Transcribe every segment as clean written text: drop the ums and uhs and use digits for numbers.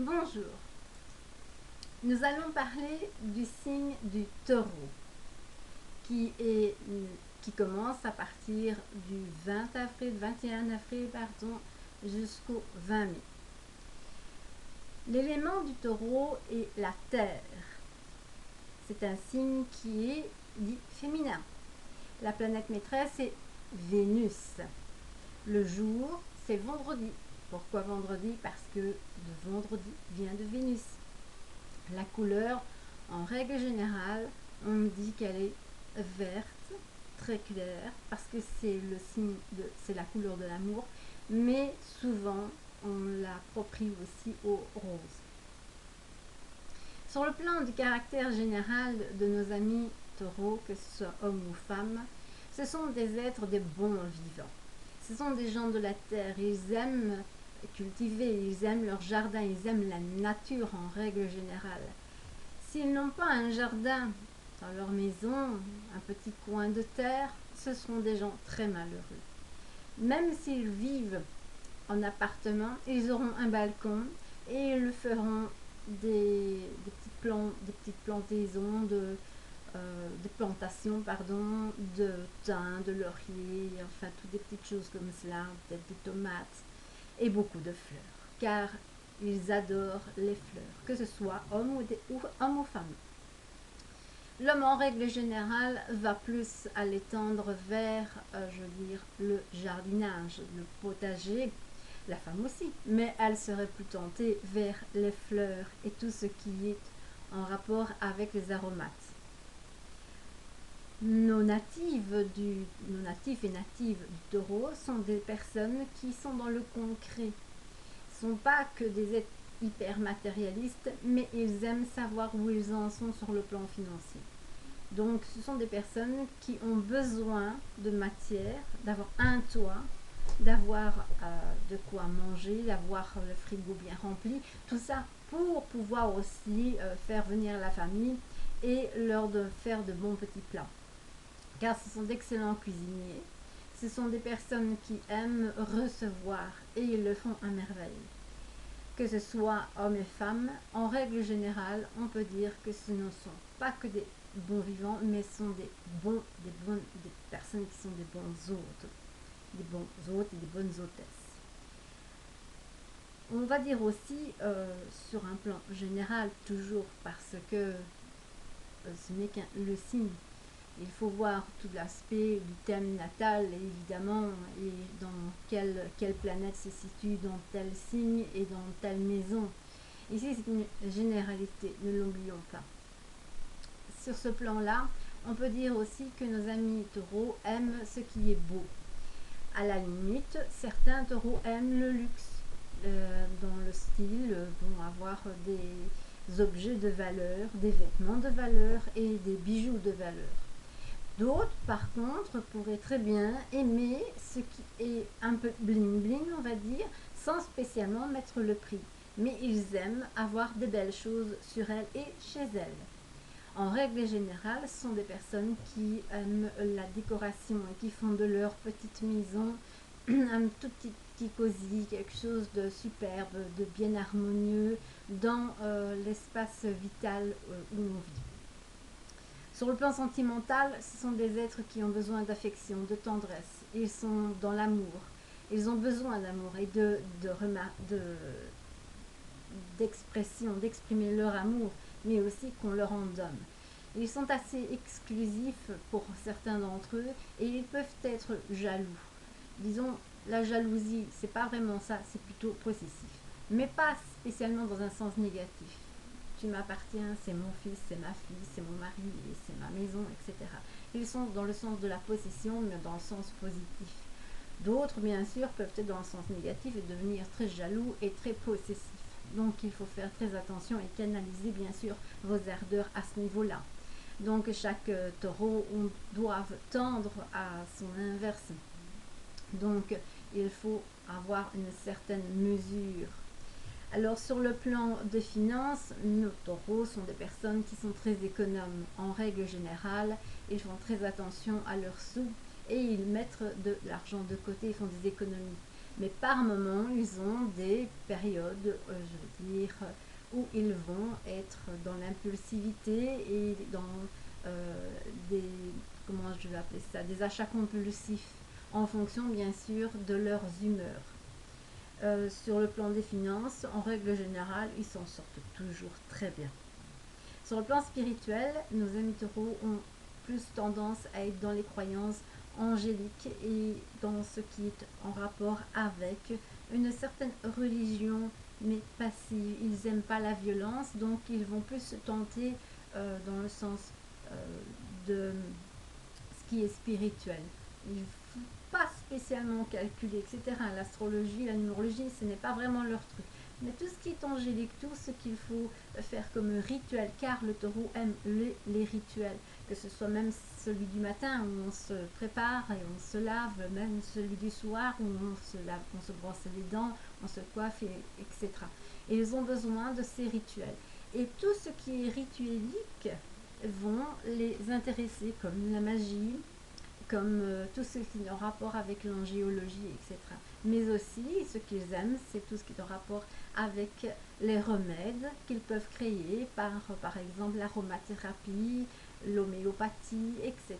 Bonjour, nous allons parler du signe du taureau qui commence à partir du 21 avril jusqu'au 20 mai. L'élément du taureau est la terre. C'est un signe qui est dit féminin. La planète maîtresse est Vénus. Le jour, c'est vendredi. Pourquoi vendredi? Parce que le vendredi vient de Vénus. La couleur, en règle générale, on me dit qu'elle est verte, très claire, parce que c'est c'est la couleur de l'amour, mais souvent on l'approprie aussi au rose. Sur le plan du caractère général de nos amis taureaux, que ce soit hommes ou femmes, ce sont des êtres de bons vivants. Ce sont des gens de la terre, ils aiment cultiver, ils aiment leur jardin, ils aiment la nature en règle générale. S'ils n'ont pas un jardin dans leur maison, un petit coin de terre, ce seront des gens très malheureux. Même s'ils vivent en appartement, ils auront un balcon et ils feront des petites plantaisons de plantations, de thym, de laurier, enfin toutes des petites choses comme cela, peut-être des tomates et beaucoup de fleurs, car ils adorent les fleurs, que ce soit homme ou femme. L'homme, en règle générale, va plus aller tendre vers, le jardinage, le potager, la femme aussi, mais elle serait plus tentée vers les fleurs et tout ce qui est en rapport avec les aromates. Nos natifs et natives du taureau sont des personnes qui sont dans le concret. Ce ne sont pas que des êtres hyper matérialistes, mais ils aiment savoir où ils en sont sur le plan financier. Donc ce sont des personnes qui ont besoin de matière, d'avoir un toit, d'avoir de quoi manger, d'avoir le frigo bien rempli, tout ça pour pouvoir aussi faire venir la famille et leur faire de bons petits plats. Car ce sont d'excellents cuisiniers, ce sont des personnes qui aiment recevoir et ils le font à merveille. Que ce soit hommes et femmes, en règle générale, on peut dire que ce ne sont pas que des bons vivants, mais ce sont des personnes qui sont des bons hôtes et des bonnes hôtesses. On va dire aussi, sur un plan général, toujours parce que ce n'est qu'un le signe, il faut voir tout l'aspect du thème natal, évidemment, et dans quelle planète se situe dans tel signe et dans telle maison. Ici, c'est une généralité, ne l'oublions pas. Sur ce plan-là, on peut dire aussi que nos amis taureaux aiment ce qui est beau. À la limite, certains taureaux aiment le luxe, dans le style, avoir des objets de valeur, des vêtements de valeur et des bijoux de valeur. D'autres, par contre, pourraient très bien aimer ce qui est un peu bling bling, on va dire, sans spécialement mettre le prix. Mais ils aiment avoir des belles choses sur elles et chez elles. En règle générale, ce sont des personnes qui aiment la décoration et qui font de leur petite maison un tout petit cosy, quelque chose de superbe, de bien harmonieux dans l'espace vital où on vit. Sur le plan sentimental, ce sont des êtres qui ont besoin d'affection, de tendresse. Ils sont dans l'amour. Ils ont besoin d'amour et d'expression, d'exprimer leur amour, mais aussi qu'on leur en donne. Ils sont assez exclusifs pour certains d'entre eux et ils peuvent être jaloux. Disons, la jalousie, c'est pas vraiment ça, c'est plutôt possessif. Mais pas spécialement dans un sens négatif. Tu m'appartiens, c'est mon fils, c'est ma fille, c'est mon mari, et c'est ma maison, etc. Ils sont dans le sens de la possession, mais dans le sens positif. D'autres, bien sûr, peuvent être dans le sens négatif et devenir très jaloux et très possessifs. Donc, il faut faire très attention et canaliser, bien sûr, vos ardeurs à ce niveau-là. Donc, chaque taureau doit tendre à son inverse. Donc, il faut avoir une certaine mesure. Alors sur le plan des finances, nos taureaux sont des personnes qui sont très économes. En règle générale, ils font très attention à leurs sous et ils mettent de l'argent de côté, ils font des économies. Mais par moment, ils ont des périodes, je veux dire, où ils vont être dans l'impulsivité et dans des, comment je vais appeler ça, des achats compulsifs en fonction bien sûr de leurs humeurs. Sur le plan des finances, en règle générale, ils s'en sortent toujours très bien. Sur le plan spirituel, nos amis taureaux ont plus tendance à être dans les croyances angéliques et dans ce qui est en rapport avec une certaine religion, mais passive. Ils n'aiment pas la violence, donc ils vont plus se tenter dans le sens de ce qui est spirituel. Il ne faut pas spécialement calculer, etc. L'astrologie, la numérologie, ce n'est pas vraiment leur truc. Mais tout ce qui est angélique, tout ce qu'il faut faire comme rituel, car le taureau aime les rituels, que ce soit même celui du matin où on se prépare et on se lave, même celui du soir où on se brosse les dents, on se coiffe, etc. Et ils ont besoin de ces rituels. Et tout ce qui est rituelique vont les intéresser, comme la magie, comme tout ce qui est en rapport avec l'angéologie, etc. Mais aussi, ce qu'ils aiment, c'est tout ce qui est en rapport avec les remèdes qu'ils peuvent créer par exemple, l'aromathérapie, l'homéopathie, etc.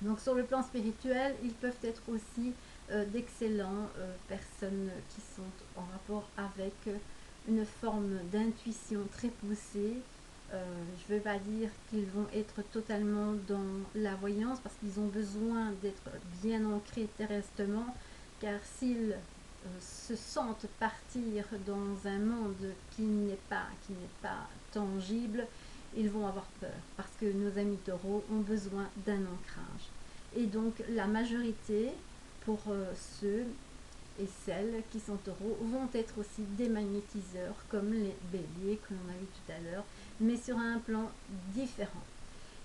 Donc, sur le plan spirituel, ils peuvent être aussi d'excellents personnes qui sont en rapport avec une forme d'intuition très poussée. Je ne veux pas dire qu'ils vont être totalement dans la voyance parce qu'ils ont besoin d'être bien ancrés terrestrement, car s'ils se sentent partir dans un monde qui n'est pas tangible, ils vont avoir peur parce que nos amis taureaux ont besoin d'un ancrage. Et donc la majorité, pour ceux et celles qui sont taureaux, vont être aussi des magnétiseurs comme les béliers que l'on a vu tout à l'heure, mais sur un plan différent.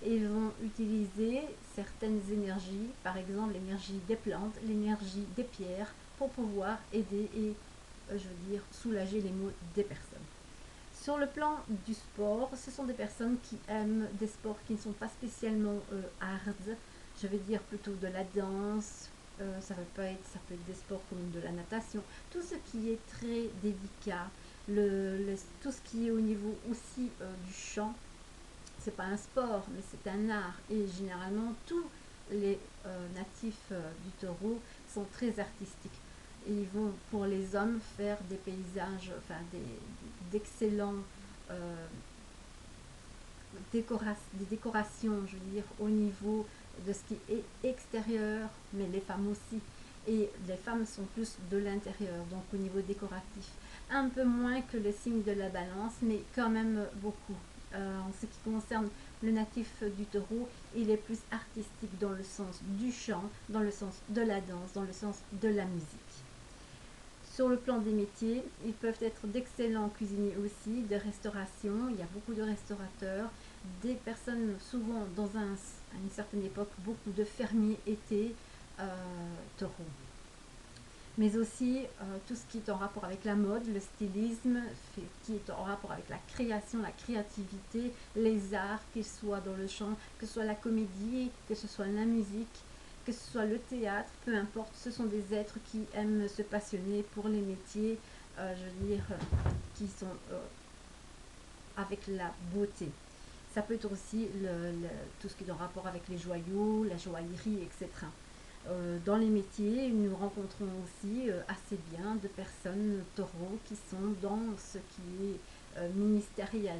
Et ils vont utiliser certaines énergies, par exemple l'énergie des plantes, l'énergie des pierres, pour pouvoir aider et, je veux dire, soulager les maux des personnes. Sur le plan du sport, ce sont des personnes qui aiment des sports qui ne sont pas spécialement hard, je vais dire plutôt de la danse, ça peut être des sports comme de la natation, tout ce qui est très délicat, tout ce qui est au niveau aussi du chant, c'est pas un sport, mais c'est un art. Et généralement, tous les natifs du taureau sont très artistiques. Et ils vont, pour les hommes, faire des paysages, enfin d'excellents des décorations, je veux dire, au niveau de ce qui est extérieur, mais les femmes aussi. Et les femmes sont plus de l'intérieur, donc au niveau décoratif. Un peu moins que le signe de la balance, mais quand même beaucoup. En ce qui concerne le natif du taureau, il est plus artistique dans le sens du chant, dans le sens de la danse, dans le sens de la musique. Sur le plan des métiers, ils peuvent être d'excellents cuisiniers aussi, de restauration. Il y a beaucoup de restaurateurs, des personnes souvent à une certaine époque, beaucoup de fermiers étaient taureaux. Mais aussi tout ce qui est en rapport avec la mode, le stylisme, qui est en rapport avec la création, la créativité, les arts, qu'ils soient dans le chant, que ce soit la comédie, que ce soit la musique, que ce soit le théâtre, peu importe, ce sont des êtres qui aiment se passionner pour les métiers, je veux dire, qui sont avec la beauté. Ça peut être aussi tout ce qui est en rapport avec les joyaux, la joaillerie, etc. Dans les métiers, nous rencontrons aussi assez bien de personnes taureaux qui sont dans ce qui est ministériel.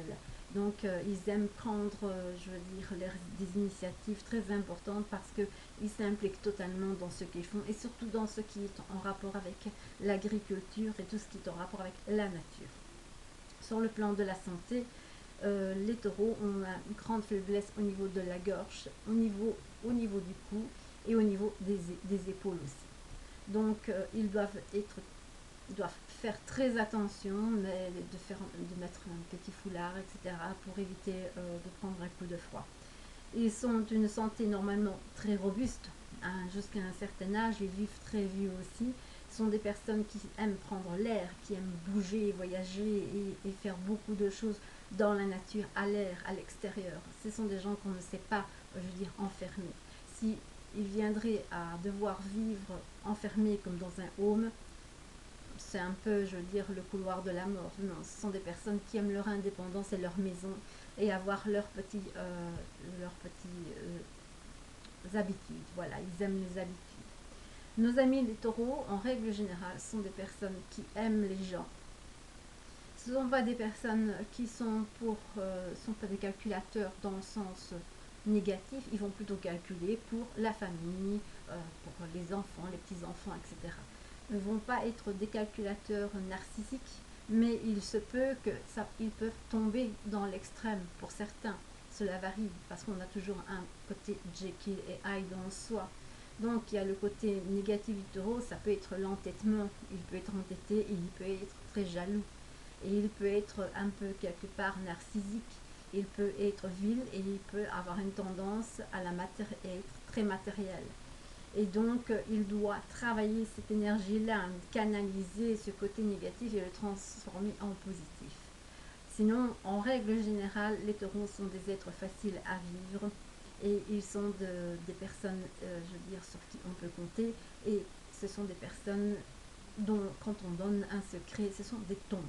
Donc ils aiment prendre, je veux dire, des initiatives très importantes parce qu'ils s'impliquent totalement dans ce qu'ils font et surtout dans ce qui est en rapport avec l'agriculture et tout ce qui est en rapport avec la nature. Sur le plan de la santé, les taureaux ont une grande faiblesse au niveau de la gorge, au niveau du cou et au niveau des épaules aussi. Donc ils doivent faire très attention, mais de mettre un petit foulard, etc., pour éviter de prendre un coup de froid. Ils sont d'une santé normalement très robuste, hein, jusqu'à un certain âge, ils vivent très vieux aussi. Ce sont des personnes qui aiment prendre l'air, qui aiment bouger, voyager et faire beaucoup de choses dans la nature, à l'air, à l'extérieur. Ce sont des gens qu'on ne sait pas, je veux dire, enfermés. Si ils viendraient à devoir vivre enfermés comme dans un home. C'est un peu, je veux dire, le couloir de la mort. Non, ce sont des personnes qui aiment leur indépendance et leur maison et avoir leurs petits habitudes. Voilà, ils aiment les habitudes. Nos amis les taureaux, en règle générale, sont des personnes qui aiment les gens. Ce ne sont pas des personnes qui sont pas des calculateurs dans le sens négatif. Ils vont plutôt calculer pour la famille, pour les enfants, les petits-enfants, etc. Ils ne vont pas être des calculateurs narcissiques, mais il se peut ils peuvent tomber dans l'extrême pour certains. Cela varie parce qu'on a toujours un côté Jekyll et Hyde en soi. Donc il y a le côté négatif du taureau, ça peut être l'entêtement, il peut être entêté et il peut être très jaloux. Et il peut être un peu quelque part narcissique, il peut être vil et il peut avoir une tendance à être très matériel. Et donc, il doit travailler cette énergie-là, canaliser ce côté négatif et le transformer en positif. Sinon, en règle générale, les taureaux sont des êtres faciles à vivre et ils sont des personnes, je veux dire, sur qui on peut compter. Et ce sont des personnes dont, quand on donne un secret, ce sont des tombes.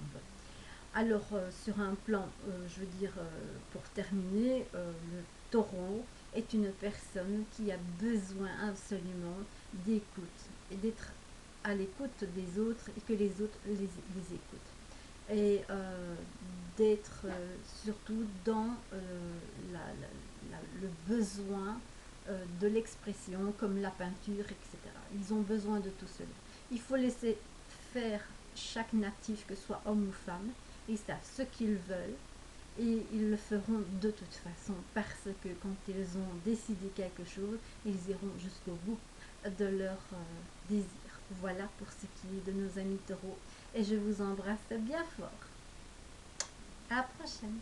Alors, sur un plan, je veux dire, pour terminer, le taureau est une personne qui a besoin absolument d'écoute et d'être à l'écoute des autres et que les autres les écoutent. Et d'être surtout dans le besoin de l'expression, comme la peinture, etc. Ils ont besoin de tout cela. Il faut laisser faire chaque natif, que ce soit homme ou femme. Ils savent ce qu'ils veulent et ils le feront de toute façon parce que quand ils ont décidé quelque chose, ils iront jusqu'au bout de leur désir. Voilà pour ce qui est de nos amis taureaux et je vous embrasse bien fort. À la prochaine.